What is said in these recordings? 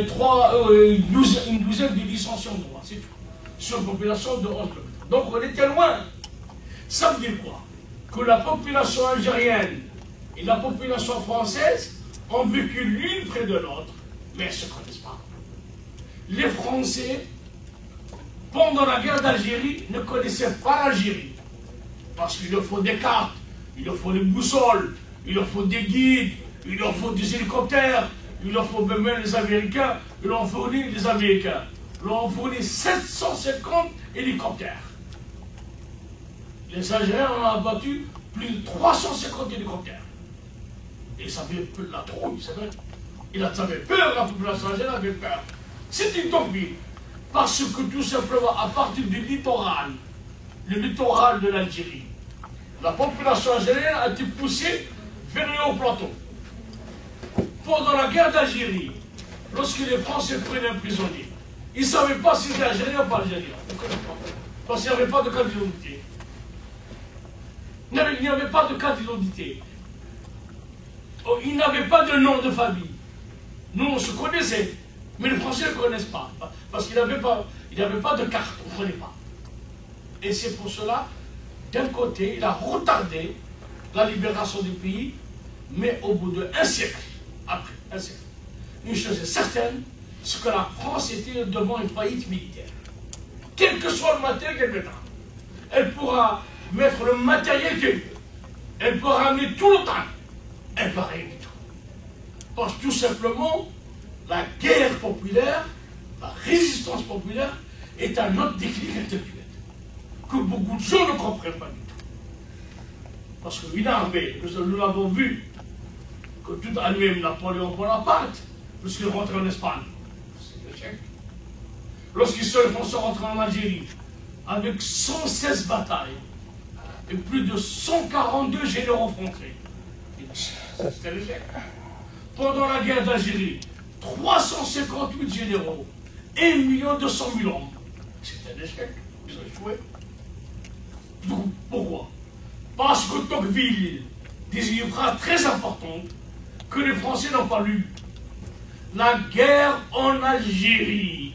une douzaine de licenciés en droit, c'est tout. Sur une population de 11 km. Donc on était loin. Ça veut dire quoi? Que la population algérienne et la population française ont vécu l'une près de l'autre, mais elles ne se connaissent pas. Les Français, pendant la guerre d'Algérie, ne connaissaient pas l'Algérie. Parce qu'il leur faut des cartes, il leur faut des boussoles, il leur faut des guides, il leur faut des hélicoptères, il leur faut même les Américains, ils leur ont fourni les Américains. Ils leur ont fourni 750 hélicoptères. Les Algériens en ont abattu plus de 350 hélicoptères. Et ça avait la trouille, c'est vrai. Il avait peur, la population algérienne avait peur. C'est une utopie. Parce que tout simplement, à partir du littoral, le littoral de l'Algérie, la population algérienne a été poussée vers le haut plateau. Pendant la guerre d'Algérie, lorsque les Français prenaient un prisonnier, ils ne savaient pas si c'était algérien ou pas algérien. Parce qu'il n'y avait pas de carte d'identité. Il n'y avait pas de carte d'identité. Il n'avait pas de nom de famille. Nous, on se connaissait, mais les Français ne connaissent pas. Parce qu'il n'avait pas de carte, on ne connaît pas. Et c'est pour cela, d'un côté, il a retardé la libération du pays, mais au bout d'un siècle, après un siècle, une chose est certaine, c'est que la France était devant une faillite militaire. Quel que soit le matériel qu'elle mettra, elle pourra mettre le matériel qu'elle veut, elle pourra ramener tout le temps, elle ne va rien du tout. Parce que tout simplement, la guerre populaire, la résistance populaire, est un autre déclic intellectuel que beaucoup de gens ne comprennent pas du tout. Parce qu'une armée, nous l'avons vu, que tout à lui-même Napoléon Bonaparte, lorsqu'il rentre en Espagne, c'est l'échec. Lorsqu'ils sont rentrés en Algérie, avec 116 batailles et plus de 142 généraux français, c'était l'échec. Pendant la guerre d'Algérie, 358 généraux, 1 200 000 hommes. C'est un échec. Ils ont échoué. Donc, pourquoi? Parce que Tocqueville disait une phrase très importante que les Français n'ont pas lue. La guerre en Algérie,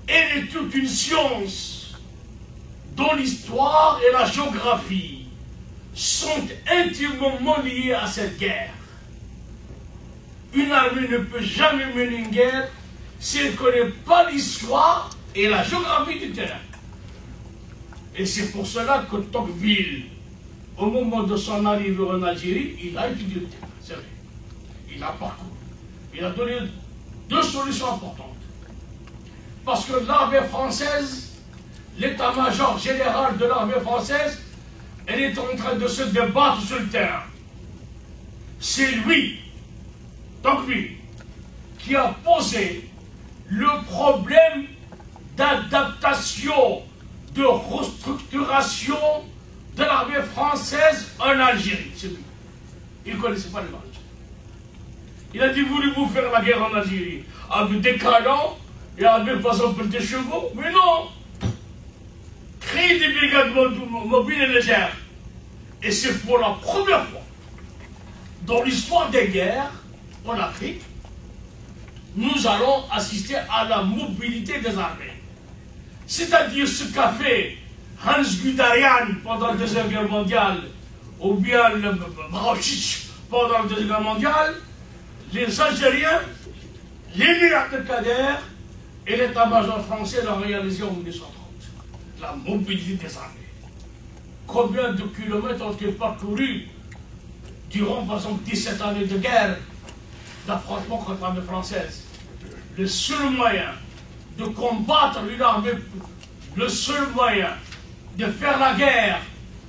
elle est toute une science dont l'histoire et la géographie sont intimement liées à cette guerre. Une armée ne peut jamais mener une guerre si elle ne connaît pas l'histoire et la géographie du terrain. Et c'est pour cela que Tocqueville, au moment de son arrivée en Algérie, il a étudié le terrain, c'est vrai. Il a parcouru. Il a donné deux solutions importantes. Parce que l'armée française, l'état-major général de l'armée française, elle est en train de se débattre sur le terrain. C'est lui, Tocqueville, qui a posé le problème d'adaptation, de restructuration de l'armée française en Algérie. C'est lui. Il ne connaissait pas les marches. Il a dit, voulez-vous faire la guerre en Algérie avec des canons et avec, par exemple, des chevaux? Mais non! Créer des brigades mobiles et légères. Et c'est pour la première fois dans l'histoire des guerres en Afrique, nous allons assister à la mobilité des armées. C'est-à-dire ce qu'a fait Hans Guderian pendant la Deuxième Guerre mondiale, ou bien le Brauchitsch pendant la Deuxième Guerre mondiale, les Algériens, l'émir Abdelkader et l'état-major français l'ont réalisé en 1930. La mobilité des armées. Combien de kilomètres ont-ils parcouru durant, par exemple, 17 années de guerre, d'affrontement contre l'armée française? Le seul moyen de combattre une armée, le seul moyen de faire la guerre,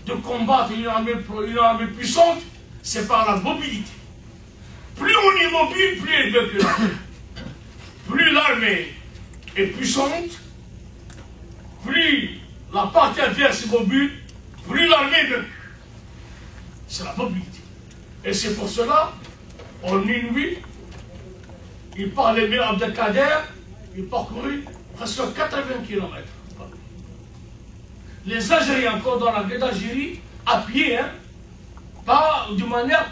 de combattre une armée puissante, c'est par la mobilité. Plus on est mobile, plus elle veut plus l'armée. Plus l'armée est puissante, plus la partie adverse est mobile, plus l'armée veut. C'est la mobilité. Et c'est pour cela, en une nuit, il parlait bien Abdelkader, il parcourut presque 80 km. Les Algériens, encore dans la guerre d'Algérie, à pied, hein, pas de manière,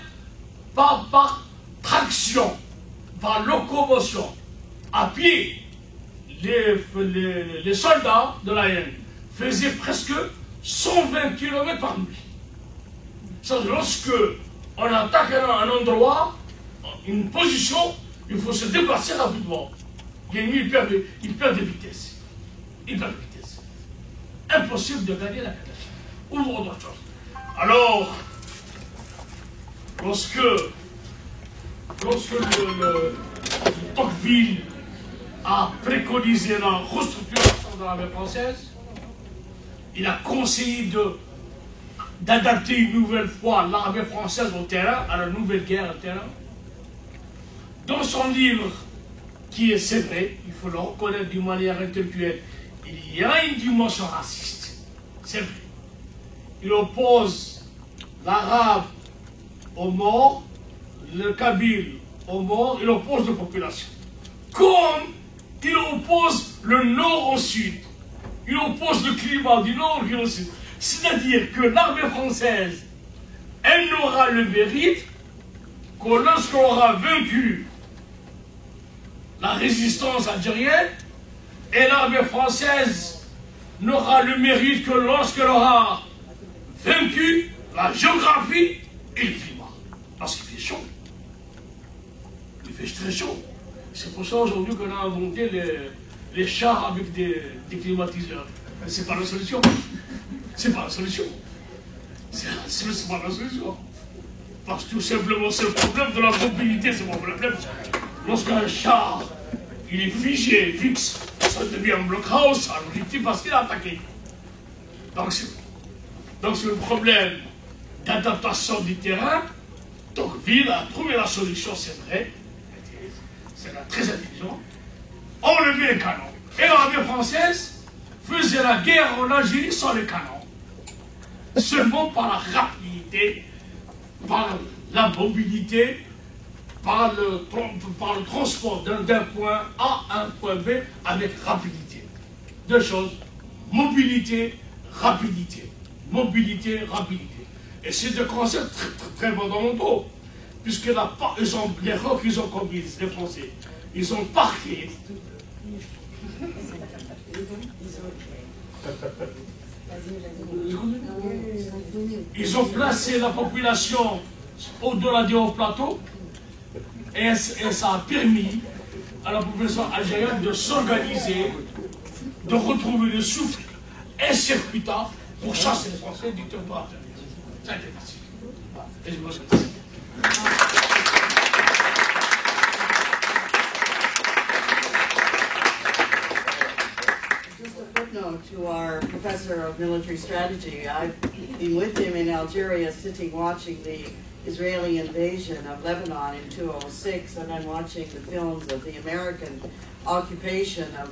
pas par traction, par locomotion, à pied, les soldats de la haine faisaient presque 120 km par nuit. Lorsque on attaque un endroit, une position, il faut se déplacer rapidement. L'ennemi, il perd de vitesse. Il perd de vitesse. Impossible de gagner la Kadhafi. Ouvre d'autres choses. Alors, lorsque Tocqueville a préconisé la restructuration de l'armée française, il a conseillé d'adapter une nouvelle fois l'armée française au terrain, à la nouvelle guerre au terrain. Dans son livre, qui est, c'est vrai, il faut le reconnaître d'une manière intellectuelle, il y a une dimension raciste. C'est vrai. Il oppose l'arabe aux morts, le kabyle aux morts, il oppose les populations. Comme il oppose le nord au sud. Il oppose le climat du nord au sud. C'est-à-dire que l'armée française, elle n'aura le mérite que lorsqu'on aura vaincu la résistance algérienne, et l'armée française n'aura le mérite que lorsqu'elle aura vaincu la géographie et le climat. Parce qu'il fait chaud. Il fait très chaud. C'est pour ça aujourd'hui qu'on a inventé les chars avec des climatiseurs. Mais c'est pas la solution. C'est pas la solution. C'est pas la solution. Parce que tout simplement, c'est le problème de la mobilité, c'est mon problème. Lorsqu'un char, il est figé, fixe, ça devient un blockhouse, un objectif parce qu'il est attaqué. Donc c'est le problème d'adaptation du terrain. Tocqueville a trouvé la solution, c'est vrai. C'est très intelligent. Enlever les canons. Et l'armée française faisait la guerre en Algérie sans les canons. Seulement par la rapidité, par la mobilité, par le transport d'un point A à un point B avec rapidité. Deux choses, mobilité, rapidité. Mobilité, rapidité. Et c'est deux concepts très fondamentaux, puisque l'erreur qu'ils ont commise, les Français, ils ont parqué. Ils ont placé la population au-delà des hauts plateaux et ça a permis à la population algérienne de s'organiser, de retrouver le souffle et circuitard pour chasser les Français du territoire algérien. Ça a été facile. Et je vous remercie. To our professor of military strategy. I've been with him in Algeria, sitting watching the Israeli invasion of Lebanon in 2006, and then watching the films of the American occupation of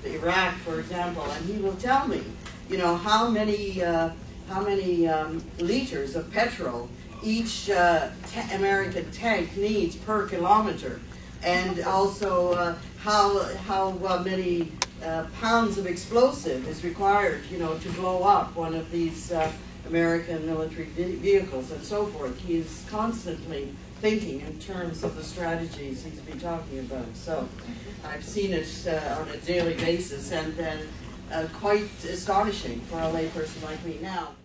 Iraq, for example. And he will tell me, you know, how many liters of petrol each American tank needs per kilometer, and also how many pounds of explosive is required, you know, to blow up one of these American military vehicles and so forth. He is constantly thinking in terms of the strategies he's been talking about. So I've seen it on a daily basis, and quite astonishing for a layperson like me now.